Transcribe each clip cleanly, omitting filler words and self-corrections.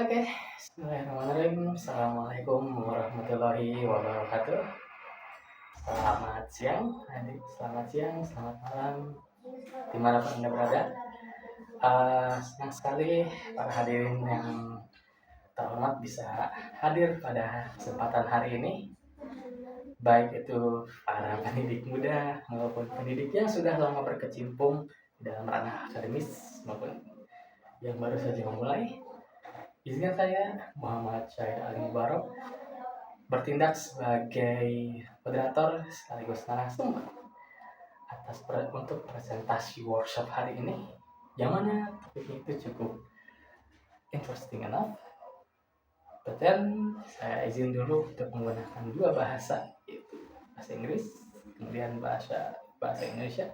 Oke, Bismillahirrahmanirrahim. Assalamualaikum warahmatullahi wabarakatuh. Selamat siang, adik. Selamat siang, selamat malam, dimanapun Anda berada. Senang sekali para hadirin yang terhormat bisa hadir pada kesempatan hari ini. Baik itu para pendidik muda maupun pendidik yang sudah lama berkecimpung dalam ranah akademis maupun yang baru saja memulai. Izinkan saya, Muhammad Syahid Ali Mubarok, bertindak sebagai moderator sekaligus narasumber untuk presentasi workshop hari ini, yang mana topiknya itu cukup interesting enough. But then saya izin dulu untuk menggunakan dua bahasa, yaitu bahasa Inggris kemudian bahasa Indonesia,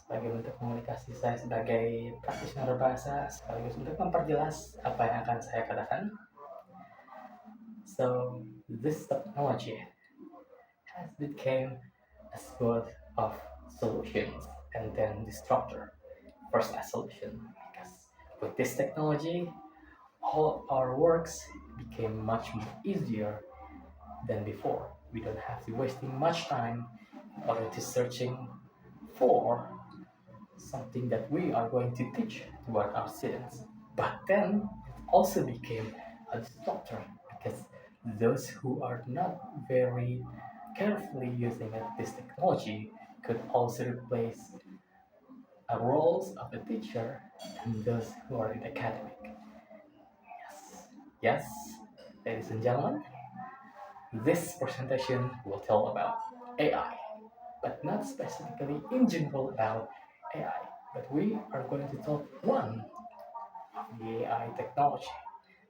sebagai bentuk komunikasi saya sebagai practitioner bahasa sekaligus untuk memperjelas apa yang akan saya katakan. So this technology has become a sort of solutions and then disruptor. First as solution, because with this technology, all our works became much more easier than before. We don't have to wasting much time in order to searching for something that we are going to teach to our students. But then it also became a disruptor because those who are not very carefully using this technology could also replace a roles of a teacher and those who are in academic. Yes, ladies and gentlemen, this presentation will tell about AI, but not specifically in general about AI, but we are going to talk one of the AI technology.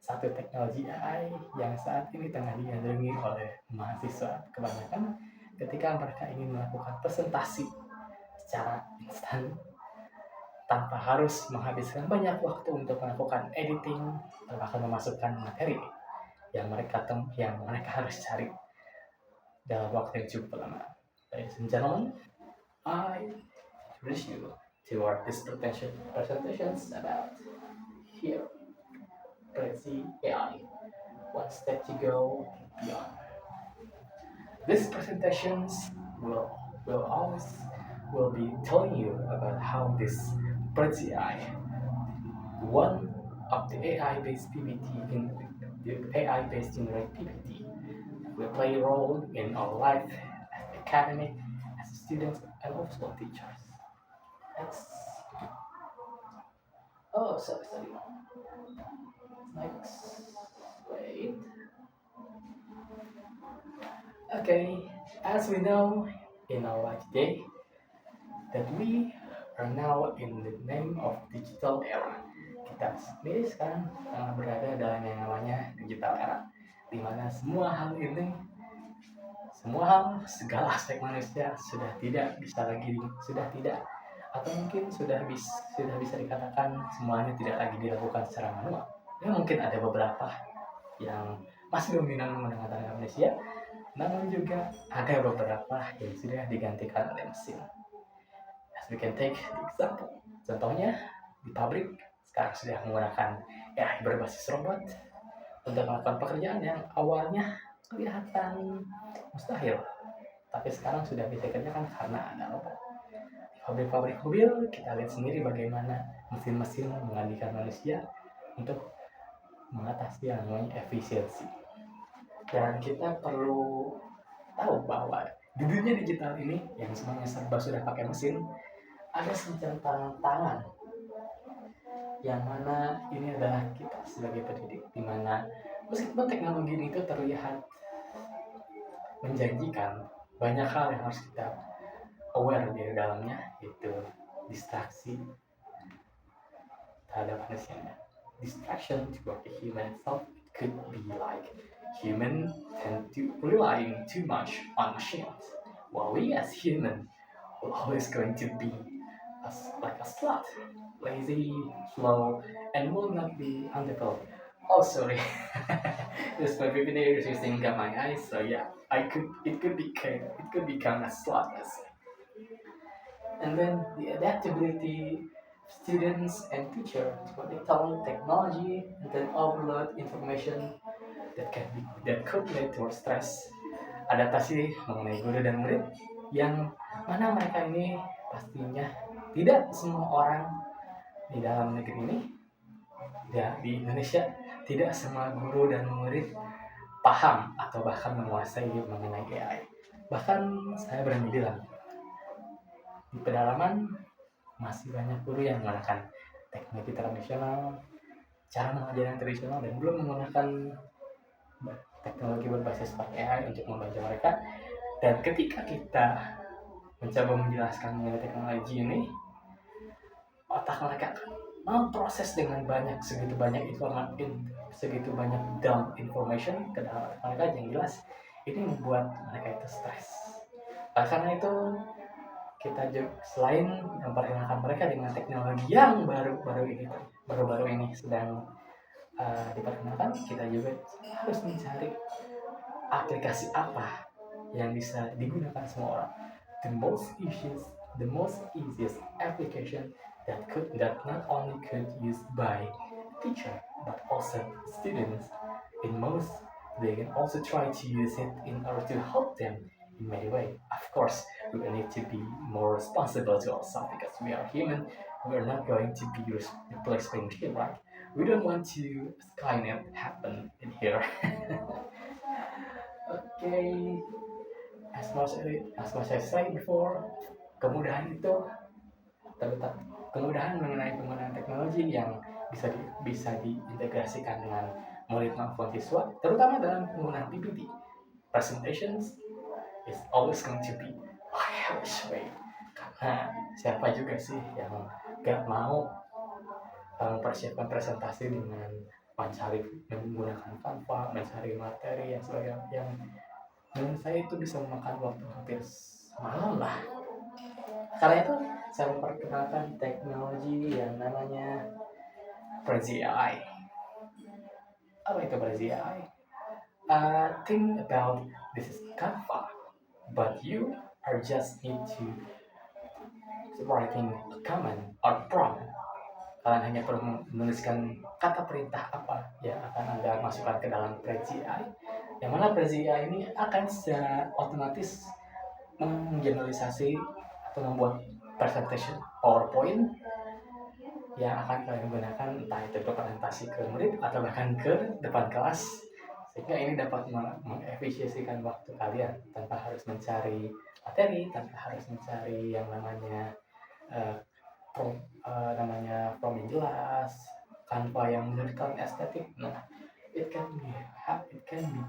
Satu teknologi AI yang saat ini tengah digandrungi oleh mahasiswa kebanyakan ketika mereka ingin melakukan presentasi secara instan tanpa harus menghabiskan banyak waktu untuk melakukan editing atau bahkan memasukkan materi yang mereka harus cari dalam waktu yang cukup lama. Ladies and gentlemen, I introduce you to our presentations about here. Prezi AI, one step to go beyond. These presentations will be telling you about how this Prezi AI, one of the AI-based PPT in the AI-based generate PPT, will play a role in our life as academic, as students, and also teachers. Next. Oh, sorry. Next. Wait. Okay, as we know in our life today, that we are now in the name of digital era. Kita sendiri sekarang berada dalam yang namanya digital era, di mana semua hal, segala aspek manusia sudah tidak atau mungkin sudah bisa dikatakan semuanya tidak lagi dilakukan secara manual. Ya mungkin ada beberapa yang masih dominan menggunakan manusia, namun juga ada beberapa yang sudah digantikan oleh mesin. As we can take the example, contohnya di pabrik sekarang sudah menggunakan AI berbasis robot untuk melakukan pekerjaan yang awalnya kelihatan mustahil, tapi sekarang sudah bisa dikerjakan karena ada robot. Di pabrik-pabrik mobil kita lihat sendiri bagaimana mesin-mesin menggantikan manusia untuk mengatasi yang namanya efisiensi. Dan kita perlu tahu bahwa di dunia digital ini yang semuanya serba sudah pakai mesin, ada semacam tangan yang mana ini adalah kita sebagai pendidik, di mana meskipun teknologi ini itu terlihat menjanjikan, banyak hal yang harus kita aware di dalamnya, yaitu distraksi terhadap manusianya. Distraction toward the human itself, it could be like human tend to relying too much on machines, while we as human will always going to be like a slut, lazy, slow, and will not be undeveloped. Oh, sorry. This my baby is using got my eyes, so yeah, it could become a slut. And then the adaptability students and teachers what they tell technology and then overload information that could lead to stress. Adaptasi mengenai guru dan murid yang mana mereka ini pastinya tidak semua orang di dalam negeri ini, ya, di Indonesia tidak semua guru dan murid paham atau bahkan menguasai mengenai AI. Bahkan saya berani bilang di pedalaman masih banyak guru yang menggunakan teknologi tradisional, cara mengajar yang tradisional, dan belum menggunakan teknologi berbasis AI untuk membantu mereka. Dan ketika kita mencoba menjelaskan mengenai teknologi ini, otak mereka memproses dengan segitu banyak informasi, segitu banyak dump information ke dalam otak mereka, yang jelas ini membuat mereka itu stres. Karena itu kita juga selain memperkenalkan mereka dengan teknologi yang baru-baru ini sedang diperkenalkan, kita juga harus mencari aplikasi apa yang bisa digunakan semua orang. The most easiest application that not only could used by teacher but also students. In most, they can also try to use it in order to help them in many ways. Of course, we need to be more responsible to ourselves because we are human. We are not going to be replaced by machine, right? We don't want to Skynet happen in here. Okay, as much as I said before, kemudahan itu terletak kemudahan mengenai penggunaan teknologi yang bisa diintegrasikan dengan murid maupun siswa, terutama dalam penggunaan PPT. Presentations is always going to be a hellish way. Karena siapa juga sih yang gak mau mempersiapkan presentasi dengan menggunakan Canva, mencari materi yang sebagainya, yang menurut saya itu bisa memakan waktu hampir semalam lah. Karena itu saya memperkenalkan teknologi yang namanya Prezi AI. Apa itu Prezi AI? Think about this is Canva, but you are just need to writing a comment or prompt. Kalian hanya perlu menuliskan kata perintah apa yang akan Anda masukkan ke dalam Prezi AI. Yang mana Prezi AI ini akan secara otomatis menggeneralisasi atau membuat presentation PowerPoint yang akan kalian gunakan, entah itu ke presentasi ke murid atau bahkan ke depan kelas, sehingga ini dapat mengefisiensikan waktu kalian tanpa harus mencari materi, tanpa harus mencari yang namanya form yang jelas, tanpa yang menunjukkan estetik. Nah, it can be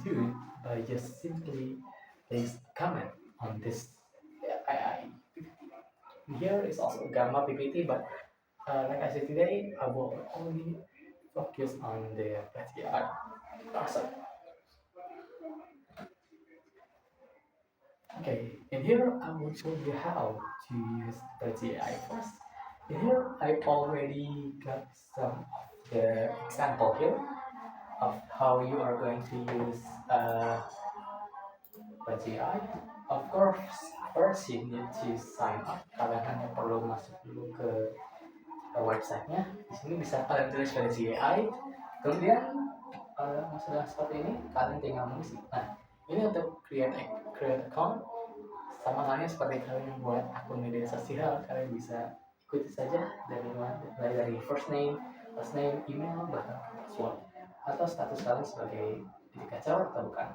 done by just simply place comment on this AI. Here is also Gamma PPT, but like I said today, I will only focus on the PTR process. Okay, in here I will show you how to use PTI first. In here I already got some of the example here of how you are going to use PTI. Of course, first you need to sign up. Kalian hanya perlu masuk dulu ke websitenya. Di sini bisa kalian tulis PTI. Kemudian sudah seperti ini, kalian tinggal mengisi. Nah, ini untuk create account, sama halnya seperti kalian membuat akun media sosial. Kalian bisa ikuti saja dari first name, email, bahkan password, atau status kalian sebagai educator atau bukan.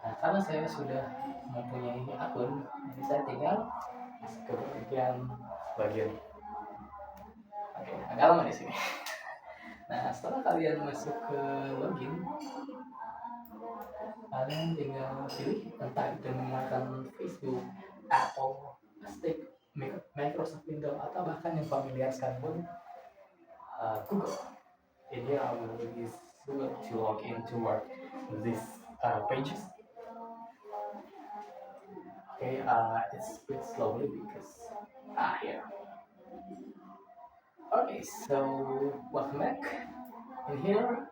Nah, karena saya sudah mempunyai akun, jadi saya tinggal masuk ke bagian. Oke, agak lama di sini. Nah, setelah kalian masuk ke login, kalian tinggal pilih entah itu menggunakan Facebook, Apple, Stick, Microsoft Windows, atau bahkan yang familiar sekalipun Google. In here I will use Google to log into these pages. Okay, it's a bit slowly because here. Okay, so welcome back. In here,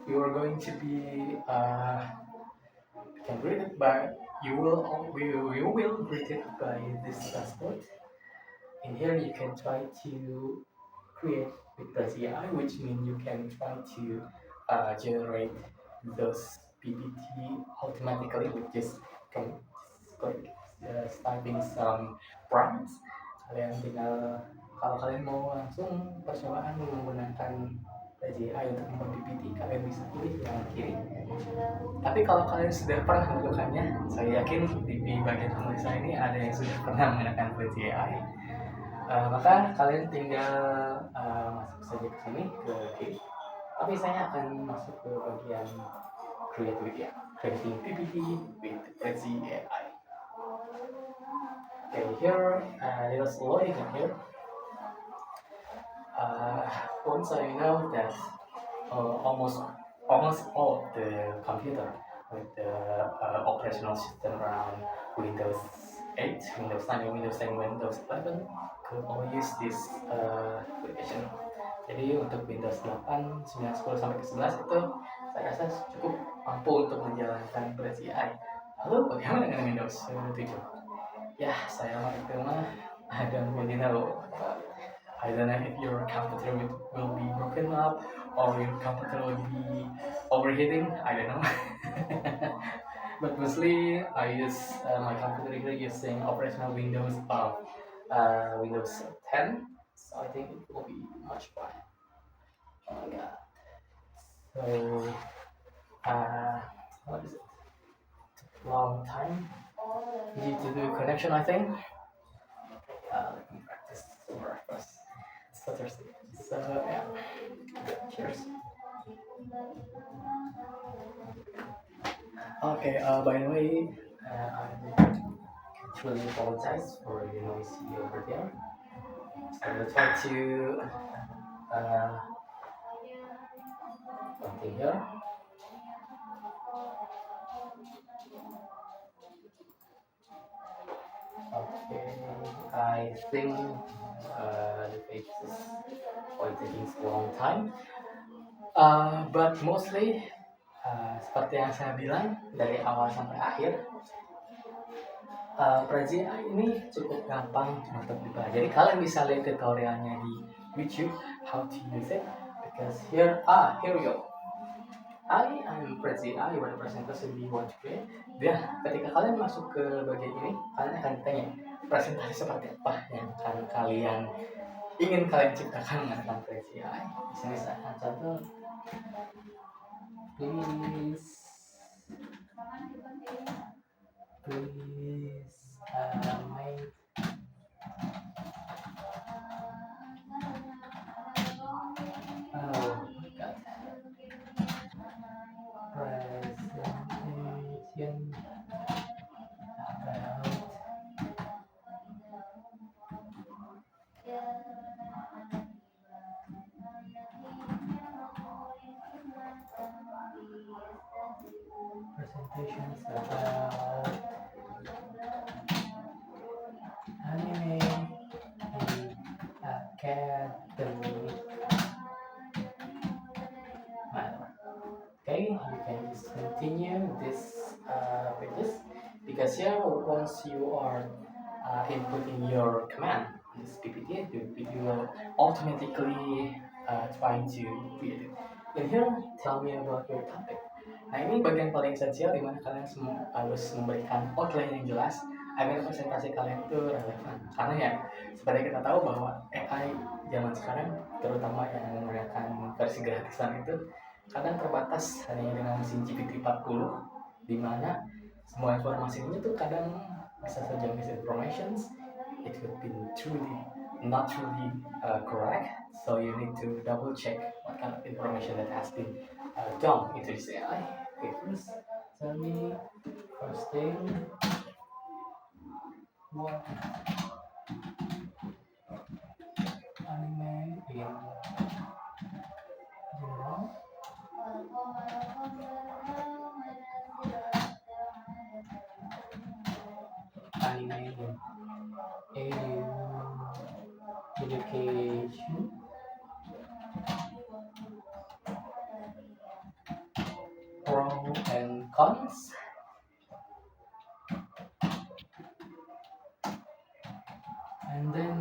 you are going to be can read it by you will read it by this dashboard. In here, you can try to create with Prezi AI, which means you can try to generate those PPT automatically with just can click typing some prompts. Kalian tinggal kalau kalian mau langsung percobaan menggunakan Prezi AI untuk membuat PPT, kalian bisa pilih yang kiri. Tapi kalau kalian sudah pernah melakukannya, saya yakin di bagian penulisan ini ada yang sudah pernah menggunakan Prezi AI. Maka kalian tinggal masuk saja ke sini ke kiri. Tapi saya akan masuk ke bagian creativity, creating PPT with Prezi AI. Okay, here let us loading in here. Once I know that almost all of the computer with the operational system around Windows 8, Windows 9, Windows 10, Windows 11 could all use this application. Jadi untuk Windows 8, 9, 10 sampai ke 11 itu saya rasa cukup mampu untuk menjalankan Prezi AI. Lalu bagaimana dengan Windows 7? Ya, saya itu mah I don't really know. I don't know if your computer will be broken up or your computer will be overheating. I don't know. But mostly I use my computer here using operational Windows of Windows 10. So I think it will be much fine. Oh my god. So what is it? Long time due to the connection, I think. Let me practice some breakfast. It's Thursday. So yeah. Cheers. Okay, by the way, I truly apologize for the noisy over there. I will try to uh, continue here. Okay, I think the page is quite taking a long time. But mostly seperti yang saya bilang dari awal sampai akhir, Prezi ini cukup gampang untuk dipelajari. Kalian bisa lihat tutorialnya di YouTube how to use it. Because here we go. I am Prezi I presentasi di want to create. Dan ketika kalian masuk ke bagian ini, kalian akan ditanya presentasi seperti apa yang akan kalian ingin kalian ciptakan menggunakan Prezi I. Di sini saya akan contoh. Please make oh my god presentation about presentations about anime in academic manner. Okay, you can just continue this pages because here once you are inputting your command this PPT, the PPT will automatically try to create it. And here, tell me about your topic. Nah ini bagian paling esensial dimana kalian semua harus memberikan outline yang jelas agar presentasi kalian itu relevan. Karena ya seperti kita tahu bahwa AI zaman sekarang terutama yang menggunakan versi gratisan itu kadang terbatas hanya dengan mesin GPT-40 di mana semua informasi ini tuh kadang bisa saja misinformations. It could be truly not truly correct, so you need to double check what kind of information that has been done into this AI. Okay, first tell me first thing what anime in general. Anime in education. Pros and cons. And then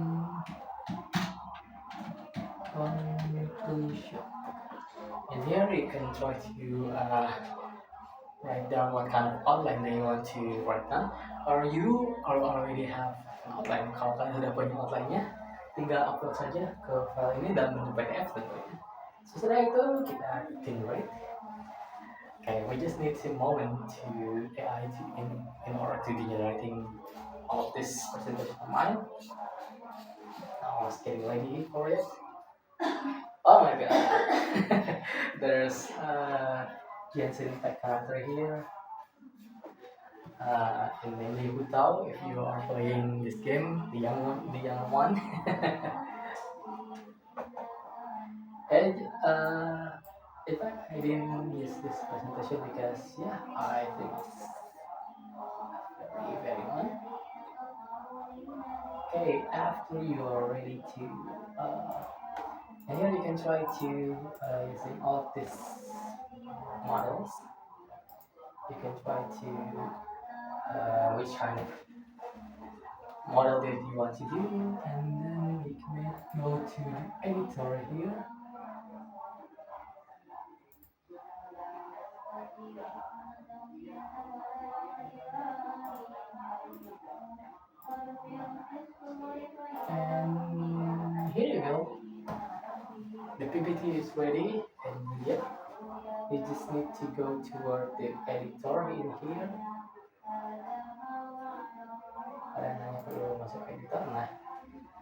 conclusion. And here you can try to write down what kind of outline that you want to write down, or you already have an outline. Kalau kalian sudah punya outline-nya, tinggal upload saja ke file ini dalam bentuk PDF tentunya. Setelah itu kita generate. Okay, we just need some moment to AI in order to generating all of this presentation of mine. I was getting ready for it. Oh my god. There's Jensen Impact character here. And mainly Hutao if you are playing this game, the young one. And in fact, I didn't use this presentation because I think it's very one. Okay, after you are ready to, and here you can try to using all of these models. You can try to which kind of model that you want to do, and then you can go to the editor here. And here you go. The PPT is ready, and you just need to go toward the editor in here. Kalian hanya perlu masuk ke editor. Nah,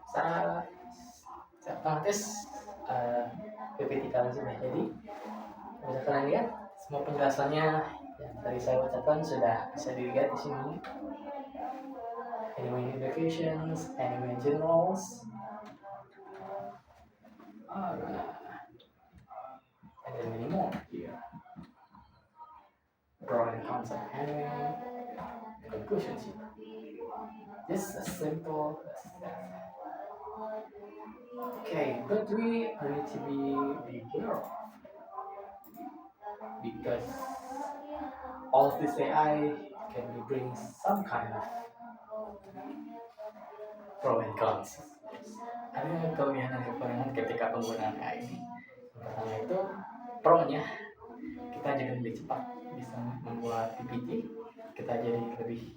secara otomatis PPT kalian sudah jadi. Bisa kalian lihat semua penjelasannya yang tadi saya ucapkan sudah bisa dilihat di sini. Anime Educations, Anime Generals. Alright. And then many more here. Pro and cons of anime. Conclusions here. Just as simple as that. Okay, but we need to be aware of, because all of this AI can bring some kind of pro and cons. Ada kelebihan dan kekurangan ketika penggunaan AI ini. Yang pertama itu pro-nya, kita jadi lebih cepat bisa membuat PPT, kita jadi lebih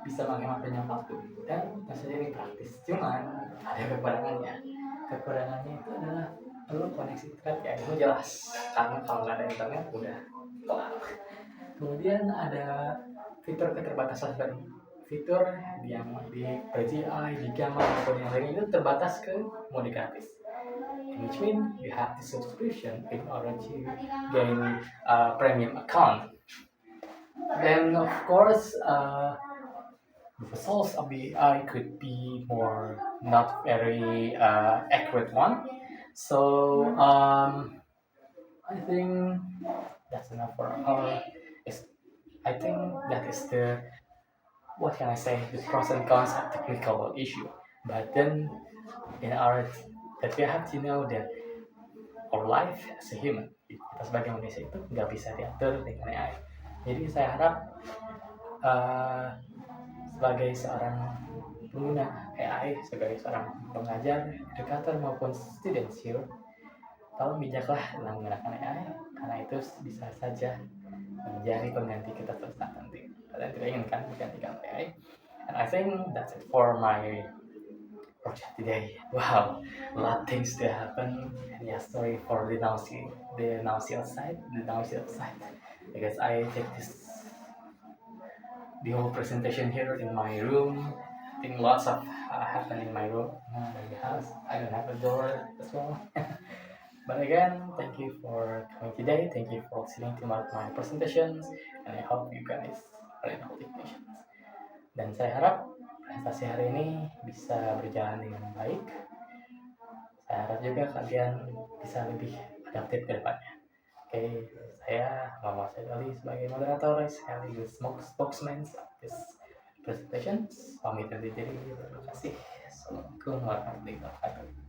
bisa menghemat banyak waktu, dan tentu saja ini praktis. Cuman ada kekurangannya. Kekurangannya itu adalah perlu koneksi internet, ya itu jelas, karena kalau nggak ada internet udah kelar. Kemudian ada fitur keterbatasan, fitur yang di PGI, di Gamma maupun yang lain itu terbatas ke mode gratis, which means you have the subscription in order to gain a premium account. Then of course the results of the AI could be more not very accurate one. So I think that's enough for our. I think that is the, what can I say, the pros and cons of technical issue. But then in our, that we have to know that our life as a human, kita sebagai manusia itu nggak bisa diatur dengan AI. Jadi saya harap sebagai seorang pengguna AI, sebagai seorang pengajar, educator maupun students here, tolong bijaklah dalam menggunakan AI, karena itu bisa saja menjadi pengganti kita suatu saat nanti. Kalian tidak inginkan digantikan AI. And I think that's it for my project today. Wow, a lot of things to happen. And yeah, sorry for the nausea side, because I take the whole presentation here in my room. I think lots of happen in my room, in the house. I don't have a door as well. But again, thank you for coming today. Thank you for listening to my presentations, and I hope you guys are in all technicians. Dan saya harap presentasi hari ini bisa berjalan dengan baik. Saya harap juga kalian bisa lebih adaptif ke depannya. Oke, saya Muhammad Said Ali sebagai moderator, sekaligus spokesman of this presentation. Pamit undur diri. Terima kasih. Assalamualaikum warahmatullahi wabarakatuh.